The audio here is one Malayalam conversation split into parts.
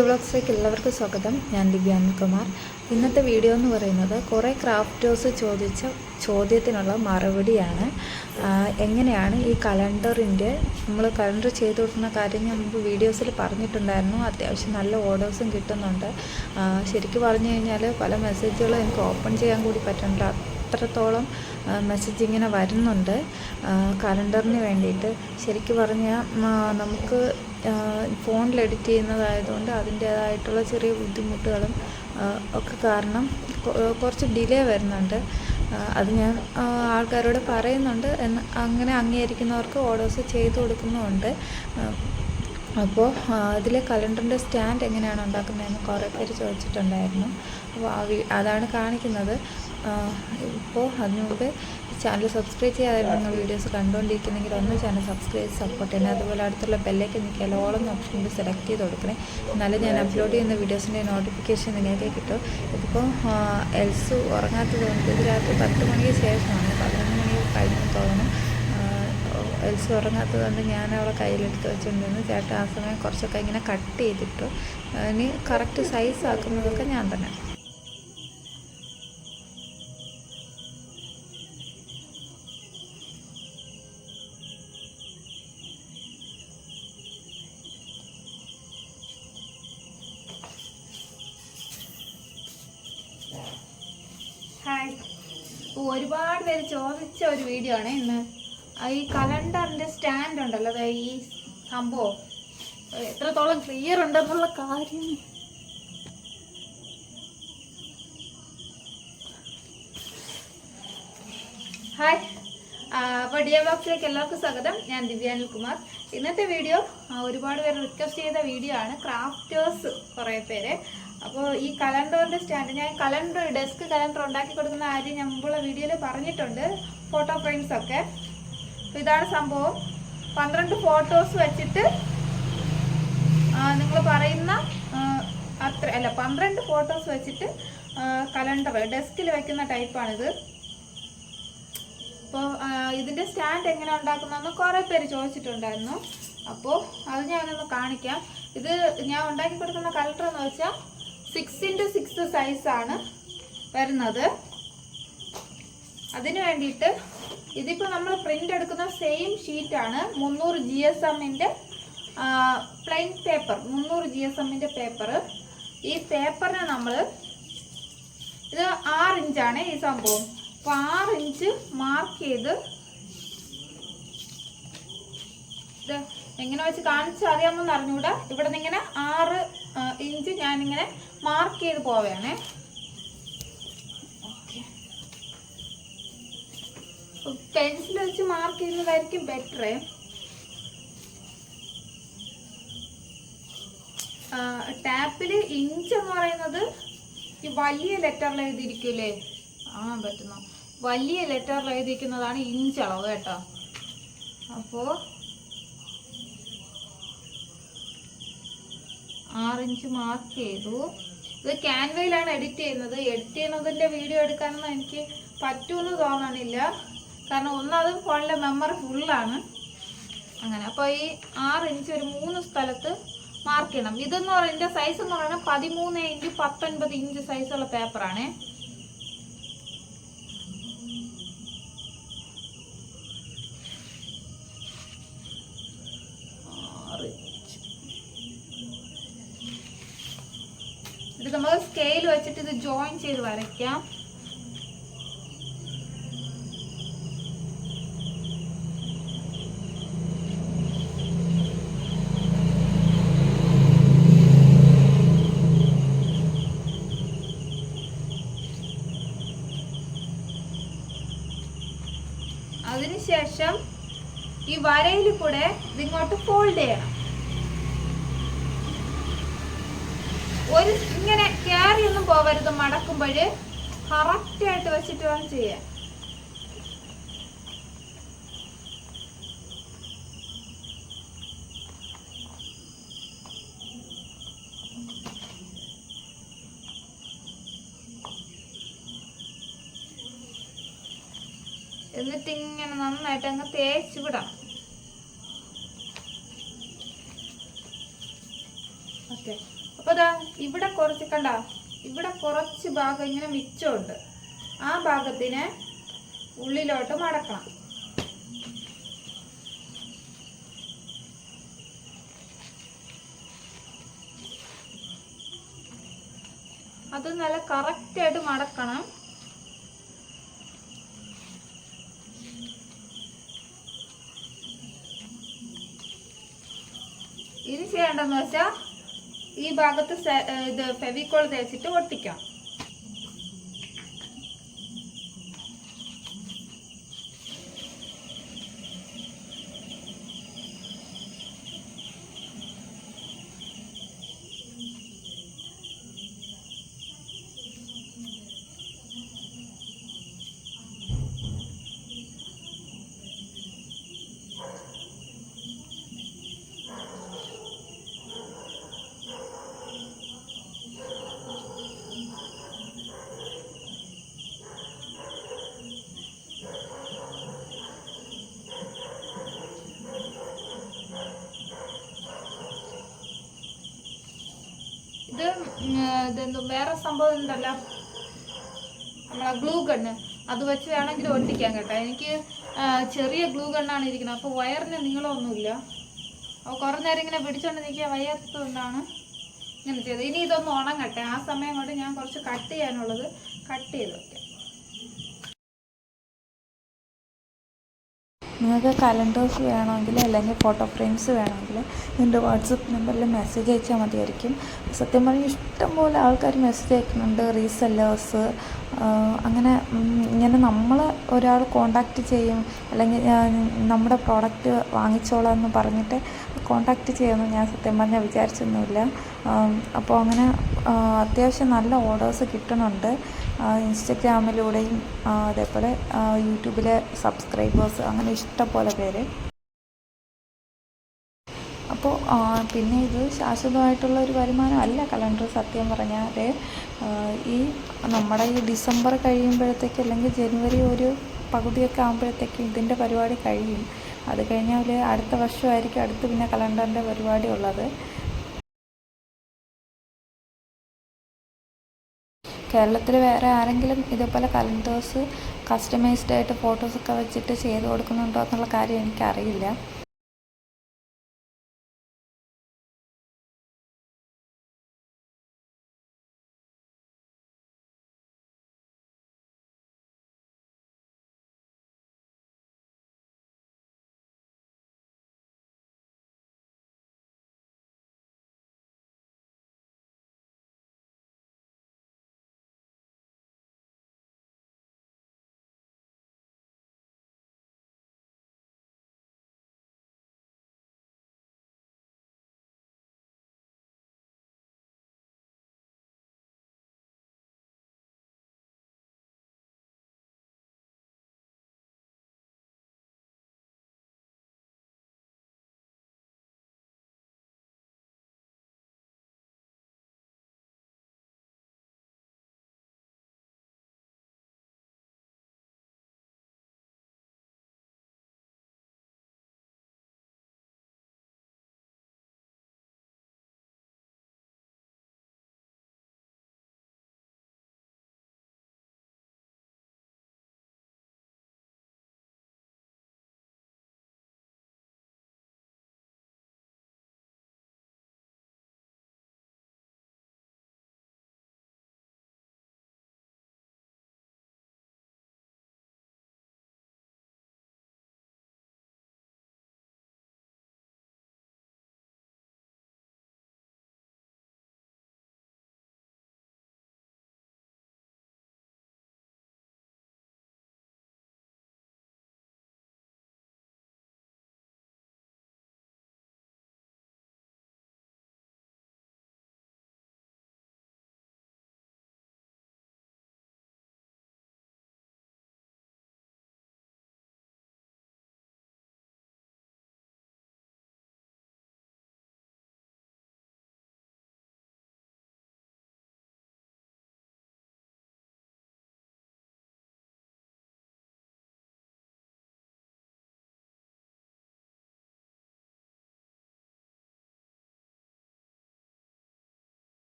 വ്ളോഗ്സിലേക്ക് എല്ലാവർക്കും സ്വാഗതം. ഞാൻ ദിവ്യ അനിൽകുമാർ. ഇന്നത്തെ വീഡിയോ എന്ന് പറയുന്നത് കുറേ ക്രാഫ്റ്റേഴ്സ് ചോദിച്ച ചോദ്യത്തിനുള്ള മറുപടിയാണ്. എങ്ങനെയാണ് ഈ നമ്മൾ കലണ്ടർ ചെയ്ത് കൊടുക്കുന്ന കാര്യം ഞാൻ മുമ്പ് വീഡിയോസിൽ പറഞ്ഞിട്ടുണ്ടായിരുന്നു. അത്യാവശ്യം നല്ല ഓർഡേഴ്സും കിട്ടുന്നുണ്ട്. ശരിക്കും പറഞ്ഞു കഴിഞ്ഞാൽ പല മെസ്സേജുകളും എനിക്ക് ഓപ്പൺ ചെയ്യാൻ കൂടി പറ്റുന്നില്ല. അത്രത്തോളം മെസ്സേജ് ഇങ്ങനെ വരുന്നുണ്ട് കലണ്ടറിന് വേണ്ടിയിട്ട്. ശരിക്കും പറഞ്ഞാൽ നമുക്ക് ഫോണിൽ എഡിറ്റ് ചെയ്യുന്നതായതുകൊണ്ട് അതിൻ്റേതായിട്ടുള്ള ചെറിയ ബുദ്ധിമുട്ടുകളും ഒക്കെ കാരണം കുറച്ച് ഡിലേ വരുന്നുണ്ട്. അത് ഞാൻ ആൾക്കാരോട് പറയുന്നുണ്ട്. അങ്ങനെ അംഗീകരിക്കുന്നവർക്ക് ഓർഡേഴ്സ് ചെയ്ത് കൊടുക്കുന്നുമുണ്ട്. അപ്പോൾ ഇതിലെ കലണ്ടറിൻ്റെ സ്റ്റാൻഡ് എങ്ങനെയാണ് ഉണ്ടാക്കുന്നതെന്ന് കുറേ പേര് ചോദിച്ചിട്ടുണ്ടായിരുന്നു. അപ്പോൾ അതാണ് കാണിക്കുന്നത്. ഇപ്പോൾ അതിനു മുമ്പ് ചാനൽ സബ്സ്ക്രൈബ് ചെയ്യാതെ നിങ്ങൾ വീഡിയോസ് കണ്ടുകൊണ്ടിരിക്കുന്നെങ്കിൽ ഒന്ന് ചാനൽ സബ്സ്ക്രൈബ് സപ്പോർട്ട് ചെയ്യണേ. അതുപോലെ അടുത്തുള്ള ബെല്ലേക്ക് നിൽക്കുക ഓളെന്ന ഓപ്ഷൻ സെലക്ട് ചെയ്ത് കൊടുക്കണേ. എന്നാലും ഞാൻ അപ്ലോഡ് ചെയ്യുന്ന വീഡിയോസിൻ്റെ നോട്ടിഫിക്കേഷൻ നിങ്ങൾക്ക് കിട്ടും. ഇതിപ്പോൾ എൽസു ഉറങ്ങാത്തത് കൊണ്ട് ഇത് രാത്രി 10 മണിക്ക് ശേഷമാണ്, 11 മണി കഴിഞ്ഞു തോന്നുന്നു. എൽസു ഉറങ്ങാത്തത് കൊണ്ട് ഞാൻ അവളെ കയ്യിലെടുത്ത് വെച്ചുകൊണ്ടിരുന്നു. ചേട്ടൻ ആ സമയം കുറച്ചൊക്കെ ഇങ്ങനെ കട്ട് ചെയ്തിട്ടു. ഇനി കറക്റ്റ് സൈസ് ആക്കുന്നതൊക്കെ ഞാൻ തന്നെ. ഹായ്, ഒരുപാട് പേര് ചോദിച്ച ഒരു വീഡിയോ ആണ് ഇന്ന്. ഈ കലണ്ടറിന്റെ സ്റ്റാൻഡ് ഉണ്ടല്ലോ, ഈ സംഭവം എത്രത്തോളം ക്ലിയർ ഉണ്ടെന്നുള്ള കാര്യം. ഹായ്, അപ്പോൾ വ്ളോഗ്സിലേക്ക് എല്ലാവർക്കും സ്വാഗതം. ഞാൻ ദിവ്യ അനിൽകുമാർ. ഇന്നത്തെ വീഡിയോ ഒരുപാട് പേര് റിക്വസ്റ്റ് ചെയ്ത വീഡിയോ ആണ്. ക്രാഫ്റ്റേഴ്സ് കുറേ പേര്. അപ്പോൾ ഈ കലണ്ടറിൻ്റെ സ്റ്റാൻഡ്, ഞാൻ ഡെസ്ക് കലണ്ടർ ഉണ്ടാക്കി കൊടുക്കുന്ന കാര്യം ഞാൻ മുമ്പുള്ള വീഡിയോയിൽ പറഞ്ഞിട്ടുണ്ട്, ഫോട്ടോ ഫ്രെയിംസ് ഒക്കെ. അപ്പോൾ ഇതാണ് സംഭവം. 12 ഫോട്ടോസ് വെച്ചിട്ട് നിങ്ങൾ പറയുന്ന 12 ഫോട്ടോസ് വെച്ചിട്ട് കലണ്ടർ ഡെസ്കിൽ വെക്കുന്ന ടൈപ്പാണിത്. അപ്പോൾ ഇതിൻ്റെ സ്റ്റാൻഡ് എങ്ങനെ ഉണ്ടാക്കുന്നതെന്ന് കുറേ പേര് ചോദിച്ചിട്ടുണ്ടായിരുന്നു. അപ്പോൾ അത് ഞാനൊന്ന് കാണിക്കാം. ഇത് ഞാൻ ഉണ്ടാക്കി കൊടുക്കുന്ന കലണ്ടർ എന്ന് വെച്ചാൽ 6x6 സൈസാണ് വരുന്നത്. അതിന് വേണ്ടിയിട്ട് ഇതിപ്പോൾ നമ്മൾ പ്രിൻ്റ് എടുക്കുന്ന സെയിം ഷീറ്റാണ്. 300 GSMൻ്റെ പ്ലെയിൻ പേപ്പർ, 300 GSMൻ്റെ പേപ്പർ. ഈ പേപ്പറിനെ നമ്മൾ, ഇത് 6 ഇഞ്ചാണ് ഈ സംഭവം. അപ്പോൾ 6 ഇഞ്ച് മാർക്ക് ചെയ്ത്, ഇത് എങ്ങനെ വെച്ച് കാണിച്ചറിയാമെന്ന് അറിഞ്ഞൂടാ. ഇവിടെ നിന്ന് ഇങ്ങനെ 6 ഇഞ്ച് ഞാനിങ്ങനെ മാർക്ക് ചെയ്ത് പോവുകയാണേ. പെൻസിൽ വെച്ച് മാർക്ക് ചെയ്യുന്നതായിരിക്കും ബെറ്റർ. ടാപ്പിൽ ഇഞ്ച് എന്ന് പറയുന്നത് ഈ വലിയ ലെറ്ററിൽ എഴുതിയിരിക്കൂലേ, പറ്റുന്നു, വലിയ ലെറ്ററിൽ എഴുതിയിരിക്കുന്നതാണ് ഇഞ്ച് അളവ് കേട്ടോ. അപ്പോൾ 6 ഇഞ്ച് മാർക്ക് ചെയ്തു. ഇത് ക്യാൻവയിലാണ് എഡിറ്റ് ചെയ്യുന്നത്. എഡിറ്റ് ചെയ്യുന്നതിൻ്റെ വീഡിയോ എടുക്കാനൊന്നും എനിക്ക് പറ്റുമെന്ന് തോന്നണില്ല. കാരണം ഒന്നാമത് ഫോണിലെ മെമ്മറി ഫുള്ളാണ്. അങ്ങനെ അപ്പോൾ ഈ 6 ഇഞ്ച് ഒരു 3 സ്ഥലത്ത് മാർക്ക് ചെയ്യണം. ഇതെന്ന് പറയുന്നത് സൈസ് എന്ന് പറയുന്നത് 13x19 ഇഞ്ച് സൈസുള്ള പേപ്പറാണ്. ഇത് നമ്മൾ സ്കെയിൽ വെച്ചിട്ട് ഇത് ജോയിൻ ചെയ്ത് വരയ്ക്കാം. അതിനുശേഷം ഈ വരയിൽ കൂടെ ഇതിങ്ങോട്ട് ഫോൾഡ് ചെയ്യണം. ഇങ്ങനെ കയറിയൊന്നും പോവരുത്. മടക്കുമ്പോൾ കറക്റ്റായിട്ട് വെച്ചിട്ട് വേണം ചെയ്യാൻ. എന്നിട്ട് ഇങ്ങനെ നന്നായിട്ട് അങ്ങ് തേച്ച് വിടണം. ഓക്കെ, അപ്പോൾ ഇതാ ഇവിടെ കുറച്ച് കണ്ട, ഇവിടെ കുറച്ച് ഭാഗം ഇങ്ങനെ മിച്ചമുണ്ട്. ആ ഭാഗത്തിനെ ഉള്ളിലോട്ട് മടക്കണം. അത് നല്ല കറക്റ്റായിട്ട് മടക്കണം. ഇനി ചെയ്യേണ്ടതെന്ന് വെച്ചാൽ ഈ ഭാഗത്ത് ഇത് ഫെവിക്കോൾ തേച്ചിട്ട് ഒട്ടിക്കാം. ഇതെന്തോ വേറെ സംഭവം ഉണ്ടല്ലോ, നമ്മളെ ഗ്ലൂ ഗണ്ണ്, അത് വെച്ച് വേണമെങ്കിൽ ഒട്ടിക്കാൻ കേട്ടോ. എനിക്ക് ചെറിയ ഗ്ലൂ ഗണ്ണാണ് ഇരിക്കുന്നത്, അപ്പോൾ വയറിന് നീളമൊന്നുമില്ല. അപ്പോൾ കുറേ നേരം ഇങ്ങനെ പിടിച്ചോണ്ട് നിൽക്കുക വയ്യാത്തതുകൊണ്ടാണ് ഇങ്ങനെ ചെയ്തത്. ഇനി ഇതൊന്ന് ഉണങ്ങട്ടെ, ആ സമയം കൊണ്ട് ഞാൻ കുറച്ച് കട്ട് ചെയ്യാനുള്ളത് കട്ട് ചെയ്ത് വയ്ക്കാം. നിങ്ങൾക്ക് കലണ്ടേഴ്സ് വേണമെങ്കിൽ അല്ലെങ്കിൽ ഫോട്ടോ ഫ്രെയിംസ് വേണമെങ്കിൽ എൻ്റെ വാട്സപ്പ് നമ്പറിൽ മെസ്സേജ് അയച്ചാൽ മതിയായിരിക്കും. സത്യം പറഞ്ഞാൽ ഇഷ്ടംപോലെ ആൾക്കാർ മെസ്സേജ് അയക്കുന്നുണ്ട്, റീസെല്ലേഴ്സ്. അങ്ങനെ ഇങ്ങനെ നമ്മൾ ഒരാൾ കോണ്ടാക്റ്റ് ചെയ്യും, അല്ലെങ്കിൽ നമ്മുടെ പ്രോഡക്റ്റ് വാങ്ങിച്ചോളാം എന്ന് പറഞ്ഞിട്ട് കോണ്ടാക്റ്റ് ചെയ്യുമെന്ന് ഞാൻ സത്യം പറഞ്ഞാൽ വിചാരിച്ചൊന്നുമില്ല. അപ്പോൾ അങ്ങനെ അത്യാവശ്യം നല്ല ഓർഡേഴ്സ് കിട്ടുന്നുണ്ട്. ഇൻസ്റ്റഗ്രാമിലൂടെയും അതേപോലെ യൂട്യൂബിലെ സബ്സ്ക്രൈബേഴ്സ്, അങ്ങനെ ഇഷ്ടംപോലെ പേര്. അപ്പോൾ പിന്നെ ഇത് ശാശ്വതമായിട്ടുള്ള ഒരു വരുമാനമല്ല കലണ്ടർ. സത്യം പറഞ്ഞാൽ ഈ നമ്മുടെ ഈ ഡിസംബർ കഴിയുമ്പോഴത്തേക്ക് അല്ലെങ്കിൽ ജനുവരി ഒരു പകുതിയൊക്കെ ആകുമ്പോഴത്തേക്ക് ഇതിൻ്റെ പരിപാടി കഴിയും. അത് കഴിഞ്ഞാൽ അടുത്ത വർഷമായിരിക്കും അടുത്ത് പിന്നെ കലണ്ടറിൻ്റെ പരിപാടി ഉള്ളത്. കേരളത്തിൽ വേറെ ആരെങ്കിലും ഇതേപോലെ കലണ്ടേഴ്സ് കസ്റ്റമൈസ്ഡ് ആയിട്ട് ഫോട്ടോസൊക്കെ വെച്ചിട്ട് ചെയ്ത് കൊടുക്കുന്നുണ്ടോ എന്നുള്ള കാര്യം എനിക്കറിയില്ല.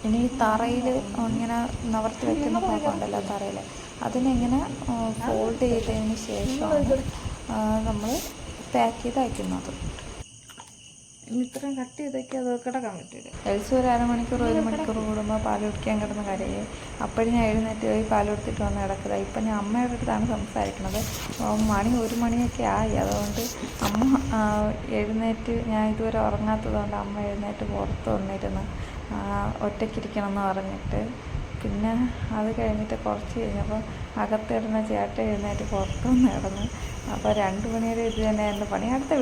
ഇനി ഈ തറയിൽ ഇങ്ങനെ നിവർത്തി വെക്കുന്ന ഭാഗമുണ്ടല്ലോ തറയിൽ, അതിനെങ്ങനെ ഫോൾഡ് ചെയ്തതിന് ശേഷമാണ് നമ്മൾ പാക്ക് ചെയ്ത് അയക്കുന്നത്. ഇത്രയും കട്ട് ചെയ്തൊക്കെ അത് കിടക്കാൻ പറ്റില്ല. എൽസി ഒരു അരമണിക്കൂർ 1 മണിക്കൂർ കൂടുമ്പോൾ പാൽ കുടിക്കാൻ കിടന്ന് കരയെ. അപ്പോഴും ഞാൻ എഴുന്നേറ്റ് പോയി പാൽ കൊടുത്തിട്ട് വന്ന് കിടക്കുക. ഇപ്പം ഞാൻ അമ്മയുടെ അടുത്താണ് സംസാരിക്കുന്നത്. മണി 1 മണിയൊക്കെ ആയി. അതുകൊണ്ട് അമ്മ എഴുന്നേറ്റ്, ഞാൻ ഇതുവരെ ഉറങ്ങാത്തതുകൊണ്ട് അമ്മ എഴുന്നേറ്റ് പുറത്ത് വന്നിരുന്ന് ഒറ്റയ്ക്കിരിക്കണം എന്ന് പറഞ്ഞിട്ട്, പിന്നെ അത് കഴിഞ്ഞിട്ട് കുറച്ച് കഴിഞ്ഞപ്പോൾ അകത്തിടുന്ന ചേട്ടൻ എഴുന്നേറ്റ് പുറത്ത് വന്ന് കിടന്നു. അപ്പോൾ 2 മണി വരെ ഇത് തന്നെ എൻ്റെ പണി. അടുത്ത